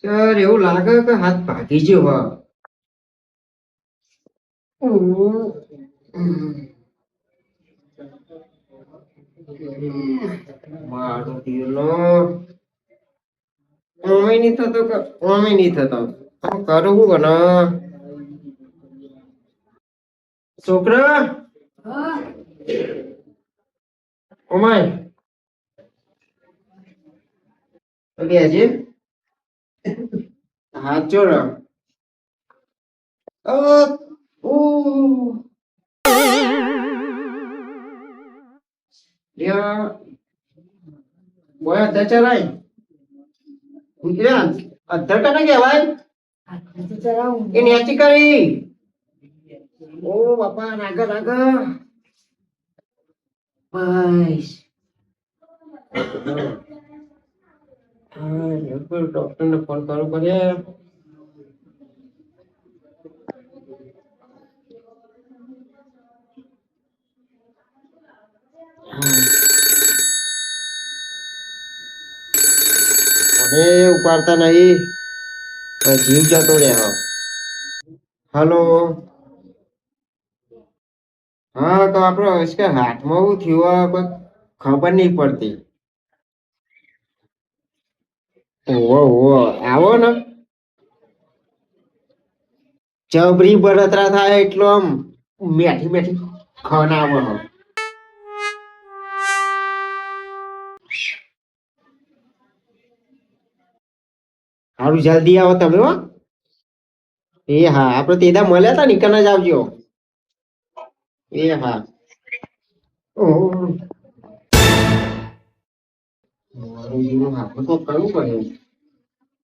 યાર એવું લાગે કે હાથ ભાગી ગયો હ મારું દીલો ઓમે નહીં થતો કે ઓમે નહીં થતો હું કરું હું બને છોકરા ઓમાય ઓકે હજી હાથ જોડ ઓ લ્યા બોય અધર ચલાય અધર કને કહેવાય એ નેચી કરી ઓ બાપા નાગર નાગર બસ ડોક્ટર ને ફોન કરવો પડે મને ઉપાડતા નહીં જીવ જતો રે હલો હા તો આપડે હાથમાં શું થયું કોઈ ખબર નહીં પડતી ઓહો ઓહો આવો ને જબરી બળતરા થાય એટલો આમ મેઠી મેઠી ખવડાવો સારું જલ્દી આવો તમે હો એ હા આપડે તેદા મળ્યા હતા ને કને જ આવજો એ હા તો કરવું પડે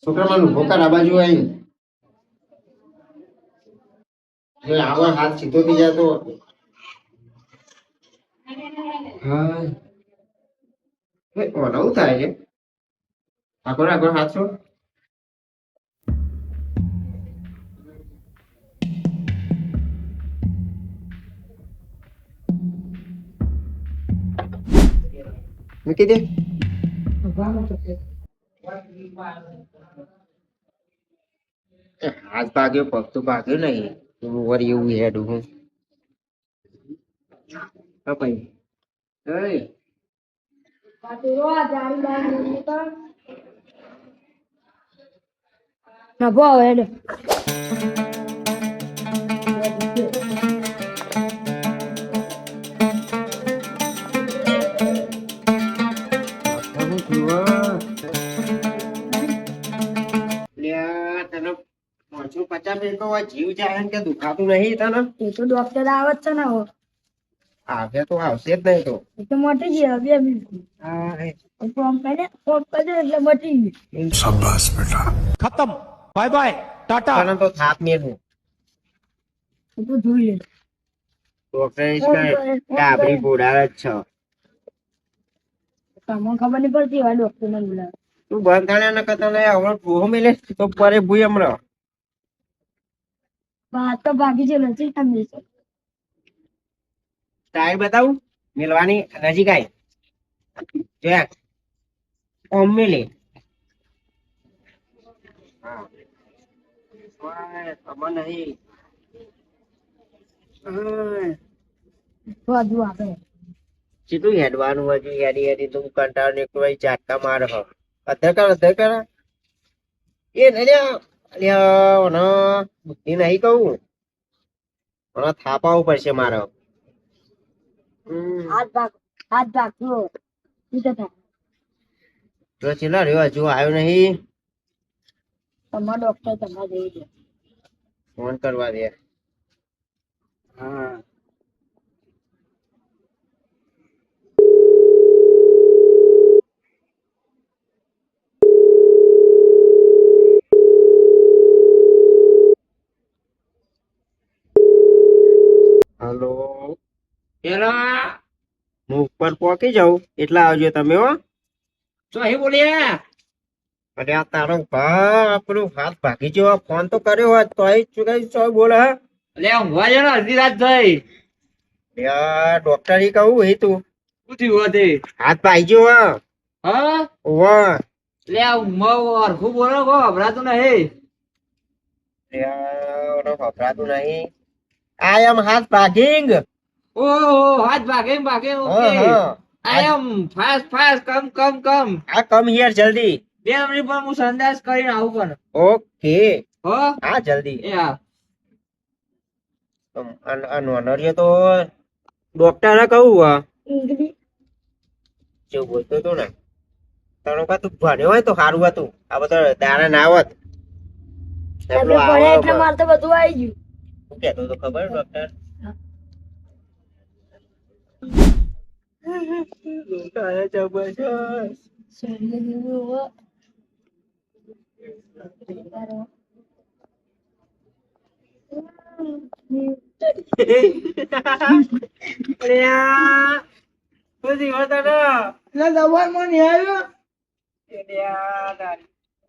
છોકરા માનું ભોકાર આ બાજુ આવી આવો હાથ સીધો થઈ જાય તો હા નવું થાય છે આગળ આગળ હાથ છો મૂકી દે હાથ ભાગ્યો પગ તો ભાગ્યો નહીં વરી એવું હેડું હું ભાઈ જીવ જાય કે દુખાતું નહીં તને એ તો ડોક્ટર આવે છે ને આવે તો આવશે જ નહીં તો એ તો મટી ગઈ હવે ફોર્મ કરે એટલે મટી ગઈ શાબાશ બેટા ખતમ બાય બાય ટાટા તને તો થાપ નહીં એ તો જોઈ લે ડોક્ટર ડાબરી બોડાવે જ છે તમને ખબર નહીં પડતી હોય ડોક્ટર ને બોલાવે તું બંધ થાણે ને કતો લે હવે ભૂહો મિલે તો પરે ભૂઈ હમણાં વાત તો ભાગી છે નથી સમજી છે સ્ટાઇલ બતાવું મિલવાની નજીક આય જોયા ઓમ મિલે હા ખબર નહીં બધું આપે સીધું હેડવાનું હજુ હેડી હેડી તું કંટાળ ને કોઈ ઝાટકા માર હ અધર કર એ નહીં બુદ્ધિ નહીં કહું મને થાપાવું પડશે મારે હાથ ભાગ્યો તો ચેલા રહ્યો હજુ આવ્યો નહીં તમારા ડોક્ટર તમારે જઈ છે ફોન કરવા દે હા હલો પેલા હું ઉપર પહોંચી જાઉં એટલા આવજો તમે હો તો અહીં બોલ્યા અરે આ તારો આપણું હાથ ભાગી ગયો ફોન તો કર્યો હોત તો ચુકાઈ બોલે હા એટલે ઊંઘવા જાય ને અડધી રાત થઈ ડોક્ટર કહું એ તું શું થયું તે હાથ ભાઈ ગયો હા ઓવા લે અરખું બોલો કો હભરાતું નહીં. ઓનો વપરાતું નહીં. આઈ એમ હાથ ભાગિંગ. ઓહો હાથ ભાગે ભાગે ઓકે. હા. આઈ એમ ફાસ્ટ કમ. આ કમ હિયર જલ્દી. 2 મિનિટ પર હું સંદેશ કરીને આવું પણ. ઓકે. હો હા જલ્દી. એ હા. નોનરિયો તો ડોક્ટરે કહું ઇંગ્લિશ જેવું બોલતો હતો ને તારો કા તું ભણ્યો હોય તો સારું હતું. આ બધા દાડા ના આવત. તમે ભણ્યા એટલે મારે તો બધું આવી ગયું. શું કહેતો તો ખબર ડોક્ટર?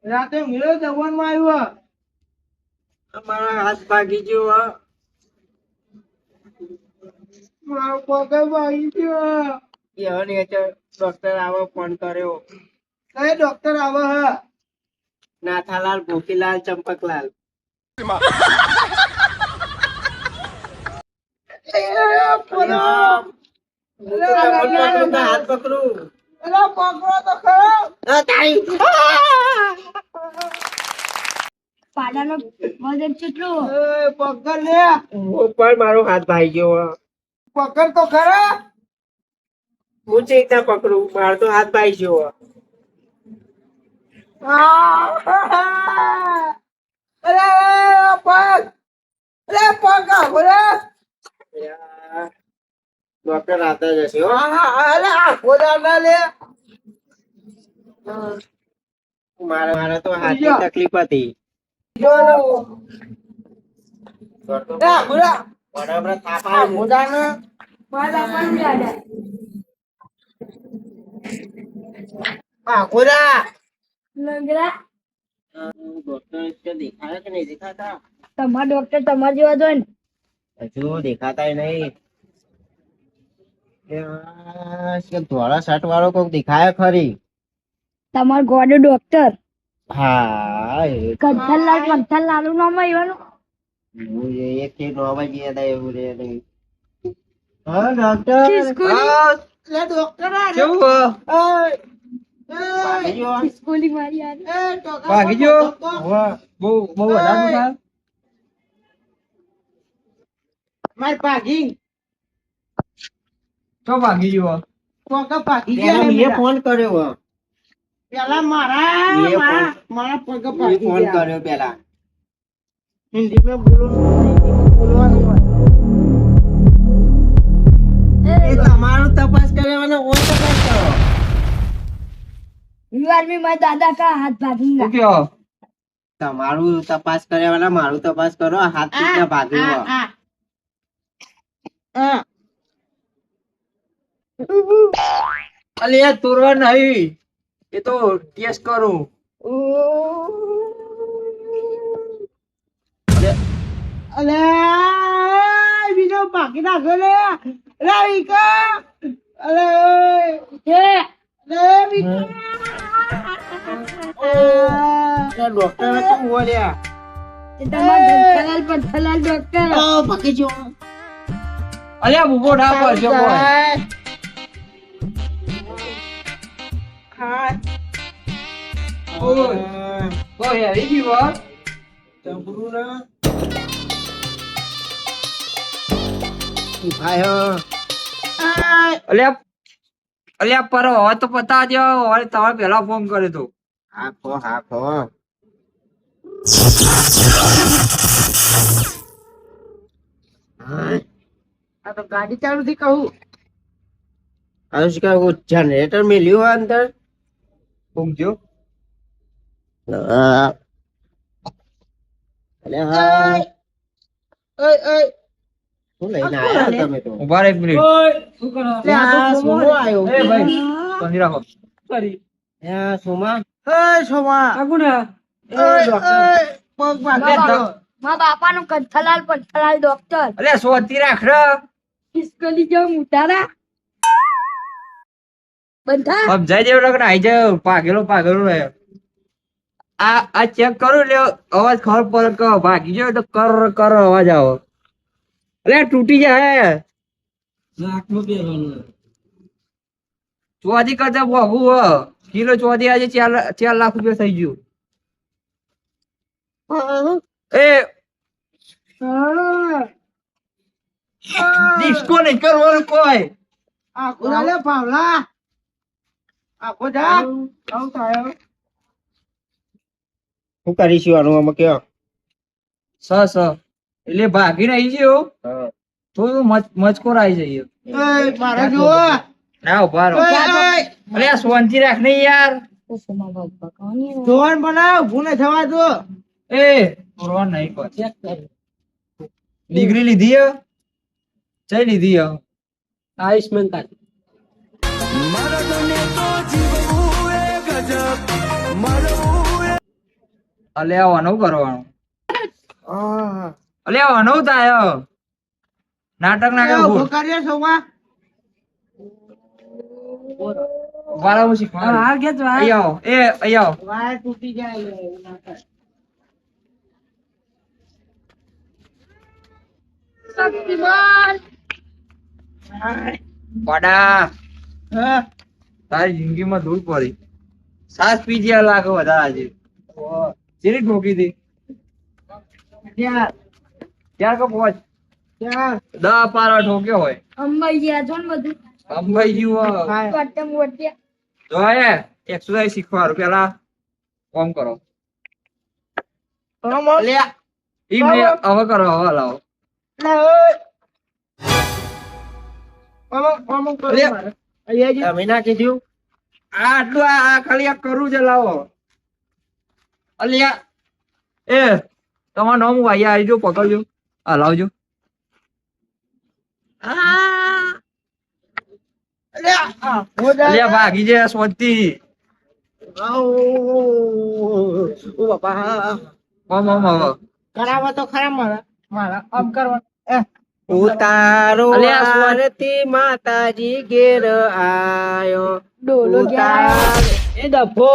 રાતે મેળો દવાન માં આવ્યો. અમારા હાથ ભાગી ગયો હો. મારો પગ ભાગી ગયો. એવો ને ડોક્ટર આવો ફોન કર્યો. કઈ ડોક્ટર આવે હ? નાથાલાલ, ભોકીલાલ, ચંપકલાલ. હાથ પકડું. અલા પકડો તો ખરો. પાડાનો વજન કેટલું? એ પકડ લે. પણ મારો હાથ ભાઈ ગયો હો. પકડ તો ખરા. હું છે રીતના પકડું? મારો તો હાથ ભાઈ ગયો હો. અરે પગ. અરે પગ આભરે. ડોક્ટર રાતા જશે હો. અરે આ ખોદા ના લે. મારે તો હાથની તકલીફ હતી. જો લો. ડોક્ટર એ આભરે. બરાબર થાપ આ આવ્યો. ખોદા ને. મારા પણ યાદ આ ખોદા. લંગડા ડોક્ટર તો દેખાય કે નહીં દેખાતા? તમારા ડોક્ટર તમારા જેવા જ હોય ને. હજુ દેખાતા નહીં. ધોળા શર્ટ વાળો કોક દેખાય ખરી. તમારો ગોડો ડોક્ટર હા એ કંથનલાલ નામ આવ્યું. હું એક થી 9 વાગે હતા એવું રે નહીં. હા ડોક્ટર. લે ડોક્ટર આ રે. કેવું હો? ભાગી ગયો. ખિસકોલી મારી યાર. એ ટકા ભાગી ગયો? વાહ. બહુ વધારે થાય. માર ભાગી. તો ભાગી ગયો. પગ ભાગી પેલા ગયા. મેં ફોન કર્યો હો. પેલા મેં મારા પગ મેં ભાગી ફોન ગયા. કર્યો પેલા. હિન્દી में બોલવાનું હોય. એ તમારું તપાસ કરવાનો ઓય તપાસ કરો. You are me, my દાદા કા હાથ ભાગીંગા. શું કયો? તમારું તપાસ કર્યા મારું તપાસ કરો. આ હાથ કેટલા ભાગ્યો? અલે યાર તોરવા નહીં. એ તો ટેસ્ટ કરું. અલે બીજો ભાગી નાખ્યો લે. અલે વિકા. અલે વિકા. ડોક્ટર શું બોલ્યા? એ તમારા પંથલાલ ડોક્ટર. ભાગી ગયો. અલ્યા ઉભો ના પડશે બોય. કોઈ આવી ગયું હો? જબરું ના. ભાઈ હો. અલ્યા પર હવે તો પતા દો. હવે તમારે પેલા ફોન કર્યો તો. હાખો હાખો. આ તો ગાડી ચાલુ થી કહું. જનરેટર મેલ્યું હોય અંદર. ઊંઘજો. શું લઈને આયા તમે તો? ઉભા રહો એક મિનિટ. શું કરો? ત્યાં સુમો આયો. એ ભાઈ શાંતિ રાખો. ત્યાં સુમા. સોમા. પગ ભાગી ગયો. મારા બાપાનું કંથલાલ પંથલાલ ડોક્ટર. અલ્યા સોતી રાખ રે. ખિસકોલી જેવું ઉતારા. બંધા સમજાઈ જેવું લગ્ન આઈ જાય. પાગેલો રહે. આ ચેક કરું એટલે અવાજ ખબર પડે કે ભાગી ગયો તો કર કર અવાજ આવો એટલે તૂટી જાય ચોથી કરતા ભોગવું હ કિલો ચોથી આજે 4 લાખ રૂપિયા થઈ ગયું એ ડિસ્કો નહીં કરવાનું કોઈ આખો લે પાવલા આખો જા આવ થાય શું કરીશું આનું આમાં કયો એટલે ભાગીને આવી ગયો થોડું મચકોર આવી જઈએ એ મારા જો ના ઉભા રહો અરે આ શાંતિ રાખ ને યાર જોન બનાવ ભૂને થવા દો એ રોવા નહીં કોઈ ચેક કર ડિગ્રી લીધી હે ચઈ લીધી હે આયુષ્માન કાર્ડ અલે આવાનું કરવાનું અલે આવાનું થાય નાટક ના ઉભો કરવું કરીએ સોમા વાળા હું શીખવાડું હાર કે તો હાર. અહીં આવો એ અહીં આવો વાય તૂટી જાય એવું ના થાય. પાડા હા તારી જિંદગીમાં ધૂળ પડી સાત પીજીયા લાખ વધારે આજે ચેરી ઠોકી હતી ત્યાં ક્યાં કે પહોંચ ત્યાં 10 પારા ઠોક્યો હોય અંબાઈ ગયા છો ને બધું અંબાઈ જીવો પટ્ટે મોટિયા જોયે એક્સરસાઇઝ શીખવાડું પેલા કોમ કરો લે ઈ મે હવે કરો હવે લાવો લે. તમે ના કીધું આ આટલું આ ખાલી આ કરું છે લાવો અલ્યા એ તમારું નામ ભાઈ આવજો પકડજો આ લાવજો અલ્યા ભાગી જાય સ્વતી ઓ બાપા કોમ હવે કરાવો તો ખરા મારા મારા આમ કરવા ઉતારો અલ્યા, સ્વ- આરતી માતાજી ઘેર આયો ડોલો ગયા એ ડફો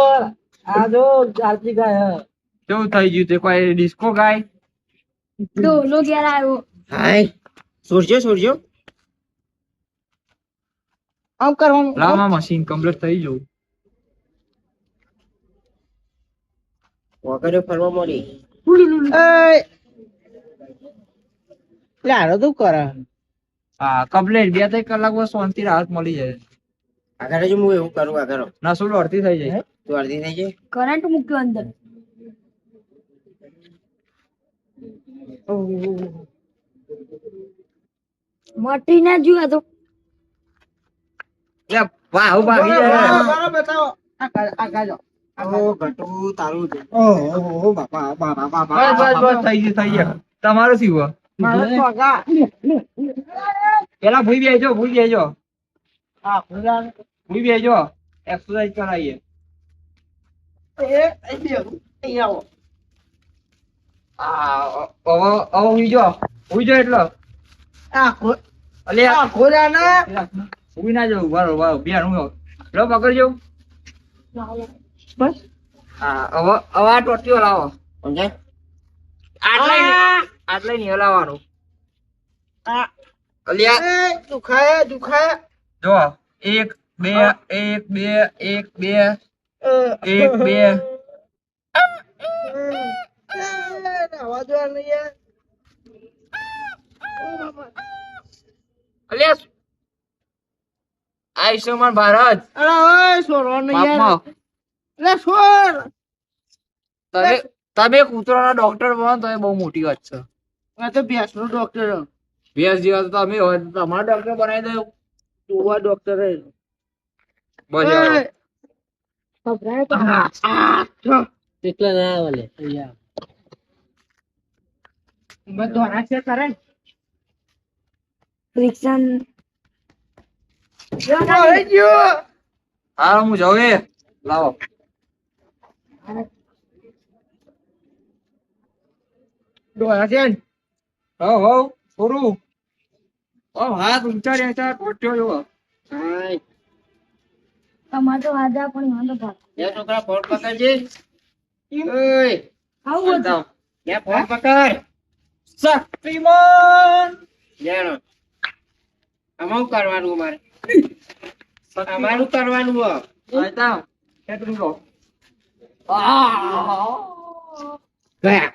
આ જો આરતી ગાય કેવું થઈ ગયું તે કોઈ ડિસ્કો ગાય ડોલો ગયા આવ્યો હાય સોરજો સોરજો આમ કરવાનું લાવમાં મશીન કમ્પ્લીટ થઈ ગયું વગરે ફરવા મળી લારો તું કરે હા કમ્પ્લીટ 2-3 કલાકમાં શાંતિ રાહત મળી જાય આગળ જો હું એવું કરું આગળ નસુલ અડધી થઈ જાય તું અડધી થઈ જાય કરંટ મૂક્યો અંદર મટી ના જોયા તો લે વાહ હું ભાગી જાય બતાવો આ કાજો ઓ ઘટુ તારું છે ઓહો બાપા બાપા બાપા બસ બસ બસ થઈ ગયું તમારું શું હોય? મારા પગા પેલા ભૂઈ બેજો આ ફુલા ભૂઈ બેજો એક્સરસાઇઝ કરાવીએ એ અહીં આવો આ હવે હુઈ જો એટલો આ ખો અલે આ ખોરા ના હુઈ ના જવું બરો બિયાર હું લો પકડજો બસ હા હવે આ ટોટીઓ લાવો સમજાય આટલે નહીં હલાવવાનું આ અલ્યા એ દુખાય જો 1 2 1 2 1 2 આવાજ નહીં યાર અલ્યા આયુષ્યમાન ભારત અરે ઓય સોરો નહીં યાર બાપમાં લે સોર તમે કૂતરાના ડોક્ટર બનો તો એ બહુ મોટી વાત છે આ તો ભેંસનો ડોક્ટર ભેંસ જેવા તો તમે હોય તો તમારા ડોક્ટર બનાવી દો તુવા ડોક્ટર બસ કેટલા ના આવે અહીંયા બધો હાથે કરે રિક્ષા હા હું જાઉં એ લાવો ડોળા છે ને હો થોડું હાથ ઊંચા રહેતા ટોટ્યો જો હાય તમારે તો આધા પણ વાંધો ભાગ એ છોકરા ફોન પકડજે ઓય આવું હતું. લે ફોન પકડ શક્તિમાન લેણો આમાં કરવાનું અમારે અમારું કરવાનું હો આયતા કેટલું લો ગયા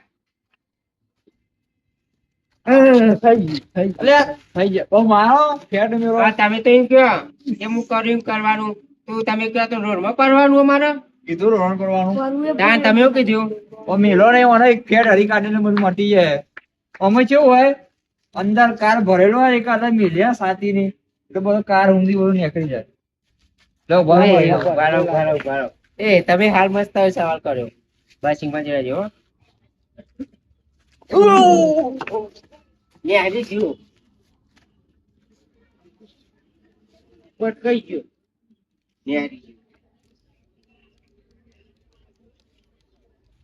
અલ્યા થઈ ગયા બહુ મારો ફેટ મેરો હા, તમે તો એમ કહો કે હું કર્યું એમ કરવાનું તો તમે કહો તો રોડમાં કરવાનું અમારે કીધું રોણ કરવાનું કરવું એ તાન તમે એવું કીધું ઓ મેલો ને મને એક ફેટ હરી કાઢીને બધું મટી જાય અમે કેવું હોય અંદર કાર ભરેલો હોય એક આદા મિલ્યા સાતી ની એટલે બધો કાર ઊંધી બધું નીકળી જાય લો બરાબર. એ તમે હાલ મસ્ત સવાલ કર્યો બસિંગમાં જઈ રહેજો હો. ને આજે જીવો બટ કઈ ગયો ને હારી ગયો.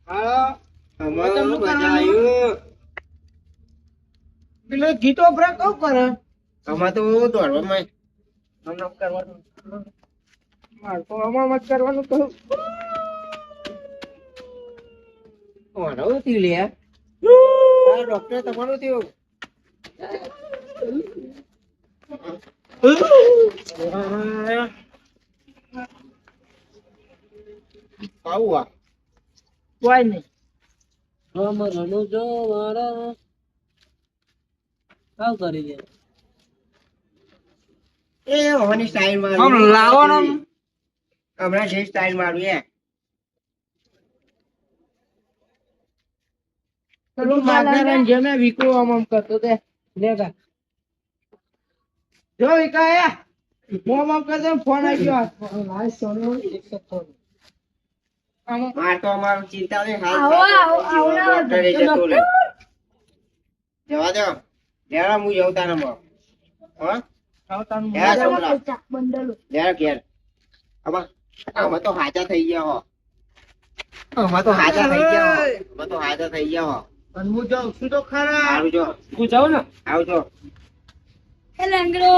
હા અમારે મજા આવ્યું. પેલો ગીતો બ્રેક કઉ કરે આમાં તો દોડવામાં આમ કરવાનું મારે તો આમાં મત કરવાનું કહું કોનું થયું લે આ ડોક્ટર તમારું થયું આવું આ કોઈ નહીં એ હોવાની સ્ટાઇલ માં આમ લાવો ને આમ. હમણાં જે સ્ટાઇલ મારું એ પેલું માગનારા જેમે વિકો આમ કરતો તે લેગા જો વિકા ફોન આમ કરતો ફોન આવી ગયો હાથમાં. લાય સોનો એક ફોન આમાં માર તો અમારું ચિંતા નહીં આવો, આવો, આવો, ડોક્ટરે જતો લે જવા દો લેવા હું જઉં તારામાં હા આવતાનું હે છોકરા પૈસા બંડલો. લેવા ઘેર આમાં તો હાજા થઈ ગયા હો આમાં તો હાજા થઈ ગયા હો આમાં તો હાજા થઈ ગયા હો અને હું જાઉં છું તો ખરા સારું જો હું જાઉં ને આવજો એ લેંગડો.